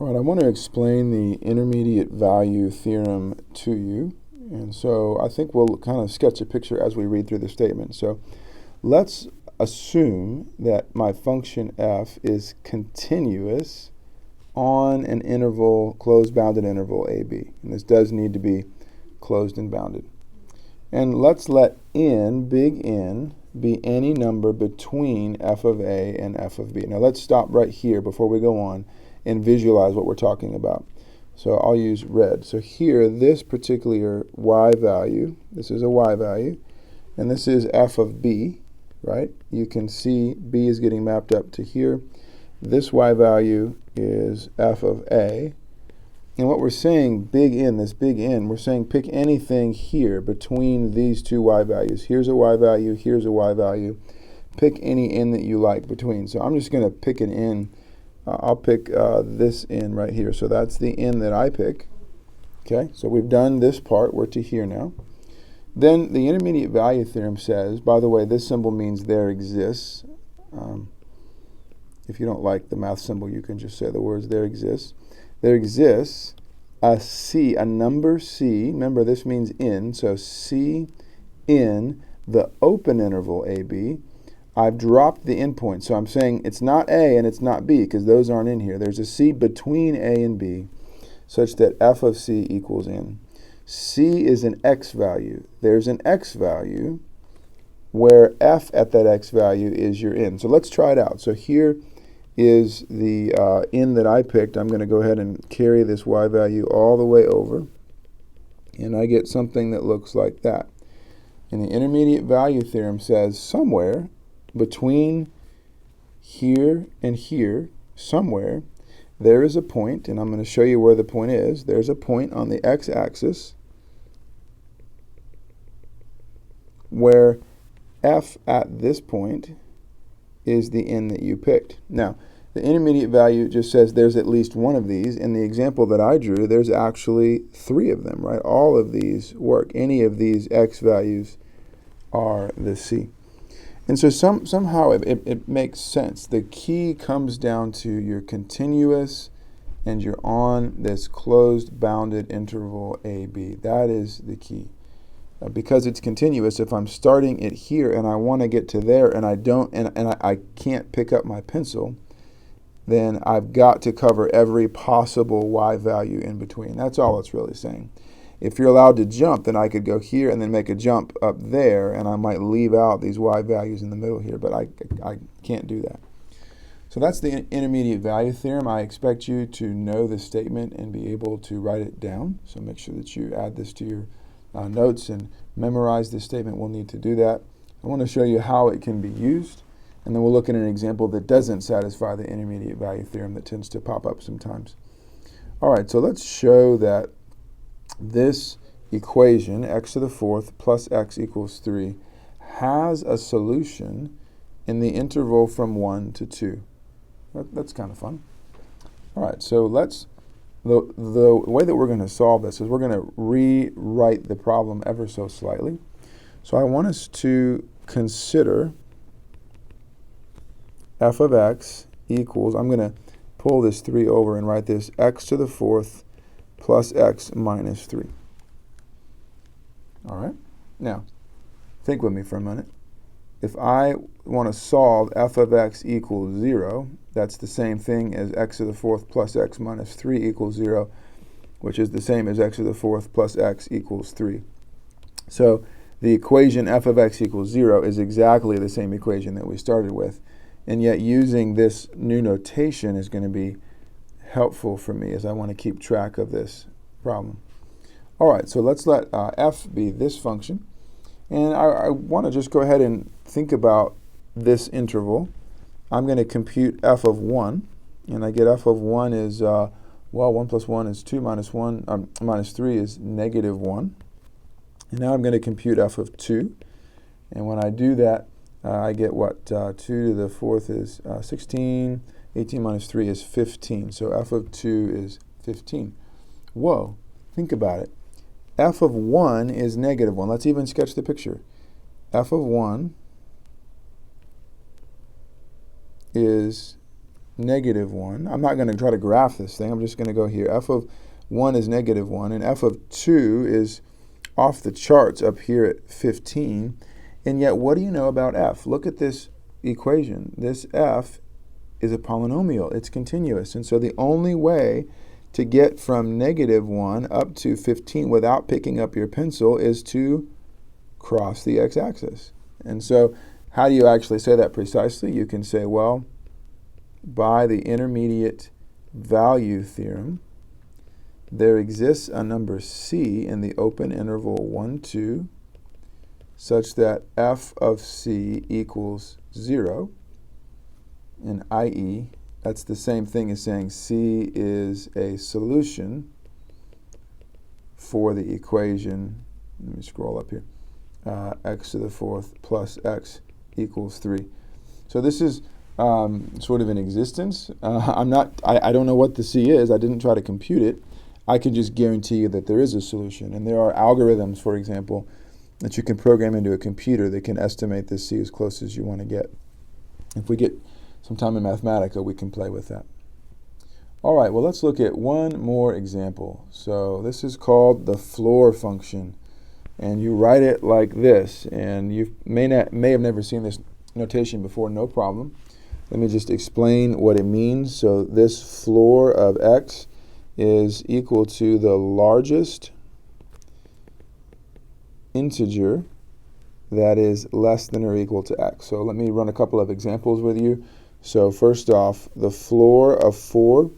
All right, I want to explain the intermediate value theorem to you. And so I think we'll kind of sketch a picture as we read through the statement. So let's assume that my function f is continuous on an interval, closed bounded interval AB. And this does need to be closed and bounded. And let's let n, big N, be any number between f of a and f of b. Now let's stop right here before we go on and visualize what we're talking about. So I'll use red. So here, this particular y value, this is a y value, and this is f of b, right? You can see b is getting mapped up to here. This y value is f of a. And what we're saying, big N, this big N, we're saying pick anything here between these two y values. Here's a y value, here's a y value. Pick any n that you like between. So I'm just going to pick an n. I'll pick this n right here. So that's the n that I pick. Okay, so we've done this part. We're to here now. Then the intermediate value theorem says, by the way, this symbol means there exists. If you don't like the math symbol, you can just say the words there exists. There exists a c, a number c. Remember, this means n. So c in the open interval AB. I've dropped the endpoint. So I'm saying it's not a and it's not b because those aren't in here. There's a c between a and b such that f of c equals n. C is an x value. There's an x value where f at that x value is your n. So let's try it out. So here is the n that I picked. I'm going to go ahead and carry this y value all the way over, and I get something that looks like that. And the intermediate value theorem says somewhere between here and here, somewhere, there is a point, and I'm going to show you where the point is. There's a point on the x-axis where f at this point is the n that you picked. Now, the intermediate value just says there's at least one of these. In the example that I drew, there's actually three of them, right? All of these work. Any of these x values are the c. And so somehow it makes sense. The key comes down to you're continuous and you're on this closed bounded interval AB. That is the key. Because it's continuous, if I'm starting it here and I want to get to there and I don't, and I can't pick up my pencil, then I've got to cover every possible y value in between. That's all it's really saying. If you're allowed to jump, then I could go here and then make a jump up there, and I might leave out these y values in the middle here, but I can't do that. So that's the intermediate value theorem. I expect you to know this statement and be able to write it down. So make sure that you add this to your notes and memorize this statement. We'll need to do that. I want to show you how it can be used, and then we'll look at an example that doesn't satisfy the intermediate value theorem that tends to pop up sometimes. All right, so let's show that this equation, x to the fourth plus x equals 3, has a solution in the interval from 1 to 2. That's kind of fun. All right, so the way that we're going to solve this is we're going to rewrite the problem ever so slightly. So I want us to consider f of x equals, I'm going to pull this 3 over and write this x to the fourth plus x minus 3. All right? Now, think with me for a minute. If I want to solve f of x equals 0, that's the same thing as x to the fourth plus x minus 3 equals 0, which is the same as x to the fourth plus x equals 3. So the equation f of x equals 0 is exactly the same equation that we started with, and yet using this new notation is going to be helpful for me as I want to keep track of this problem. All right, so let's let f be this function. And I want to just go ahead and think about this interval. I'm going to compute f of 1, and I get f of 1 is, well, 1 plus 1 is 2 minus 1, minus 3 is negative 1. And now I'm going to compute f of 2. And when I do that, I get what? 2 to the fourth is 16. 18 minus 3 is 15. So f of 2 is 15. Whoa, think about it. F of 1 is negative 1. Let's even sketch the picture. F of 1 is negative 1. I'm not going to try to graph this thing. I'm just going to go here. F of 1 is negative 1, and F of 2 is off the charts up here at 15. And yet, what do you know about F? Look at this equation. This F is a polynomial. It's continuous. And so the only way to get from negative 1 up to 15 without picking up your pencil is to cross the x-axis. And so how do you actually say that precisely? You can say, well, by the intermediate value theorem, there exists a number c in the open interval 1, 2, such that f of c equals 0, and i.e., that's the same thing as saying c is a solution for the equation, let me scroll up here, x to the fourth plus x equals 3. So this is sort of in existence. I don't know what the c is. I didn't try to compute it. I can just guarantee you that there is a solution. And there are algorithms, for example, that you can program into a computer that can estimate this c as close as you want to get. If we get some time in Mathematica, we can play with that. All right, well, let's look at one more example. So this is called the floor function. And you write it like this. And you may have never seen this notation before, no problem. Let me just explain what it means. So this floor of x is equal to the largest integer that is less than or equal to x. So let me run a couple of examples with you. So first off, the floor of 4,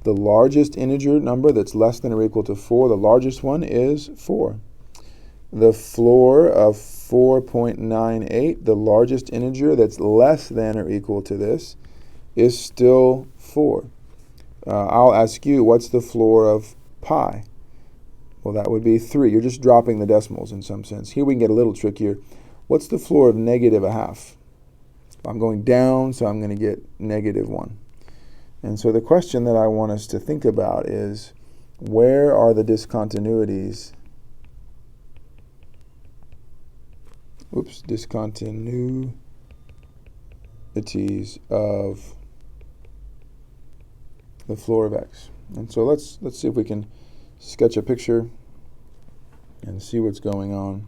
the largest integer number that's less than or equal to 4, the largest one is 4. The floor of 4.98, the largest integer that's less than or equal to this, is still 4. I'll ask you, what's the floor of pi? Well, that would be 3. You're just dropping the decimals in some sense. Here we can get a little trickier. What's the floor of negative a half? I'm going down, so I'm going to get negative 1. And so the question that I want us to think about is, where are the discontinuities? Discontinuities of the floor of x. And so let's see if we can sketch a picture and see what's going on.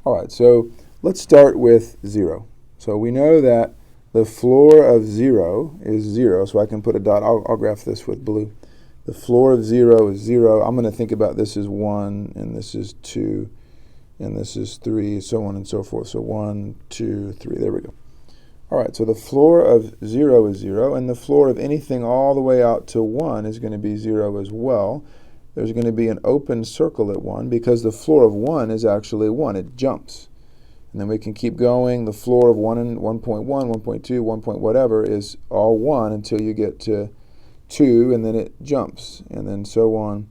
All right, so let's start with 0. So we know that the floor of 0 is 0, so I can put a dot. I'll graph this with blue. The floor of 0 is 0. I'm going to think about this as 1, and this is 2, and this is 3, so on and so forth. So 1, 2, 3, there we go. All right, so the floor of 0 is 0, and the floor of anything all the way out to 1 is going to be 0 as well. There's going to be an open circle at 1 because the floor of 1 is actually 1. It jumps. And then we can keep going. The floor of 1 and 1.1, 1.2, 1 point whatever is all 1 until you get to 2, and then it jumps, and then so on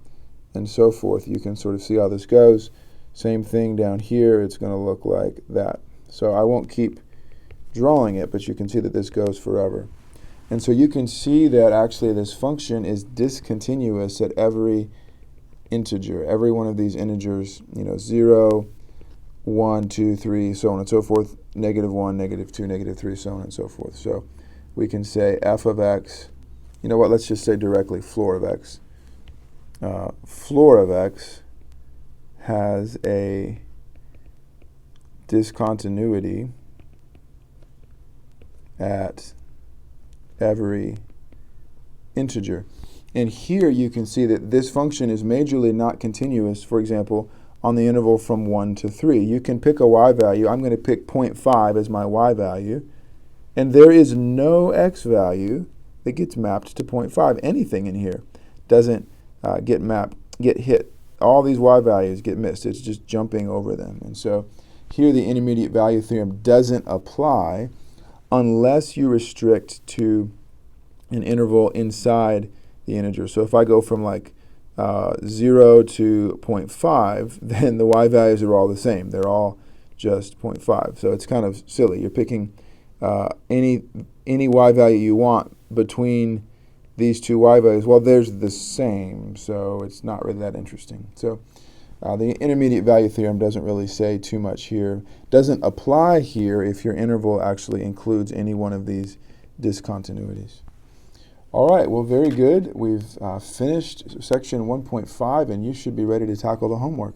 and so forth. You can sort of see how this goes. Same thing down here. It's going to look like that. So I won't keep drawing it, but you can see that this goes forever. And so you can see that actually this function is discontinuous at every integer. Every one of these integers, 0, 1, 2, 3, so on and so forth, negative 1, negative 2, negative 3, so on and so forth. So we can say f of x, you know what, let's just say directly floor of x. Floor of x has a discontinuity at every integer. And here you can see that this function is majorly not continuous, for example, on the interval from 1 to 3. You can pick a y value. I'm going to pick 0.5 as my y value. And there is no x value that gets mapped to 0.5. Anything in here doesn't get hit. All these y values get missed. It's just jumping over them. And so here the intermediate value theorem doesn't apply unless you restrict to an interval inside the integer. So if I go from like 0 to 0.5, then the y values are all the same. They're all just 0.5. So it's kind of silly. You're picking any y value you want between these two y values. Well, there's the same, so it's not really that interesting. So the intermediate value theorem doesn't really say too much here. Doesn't apply here if your interval actually includes any one of these discontinuities. All right, well, very good. We've finished section 1.5, and you should be ready to tackle the homework.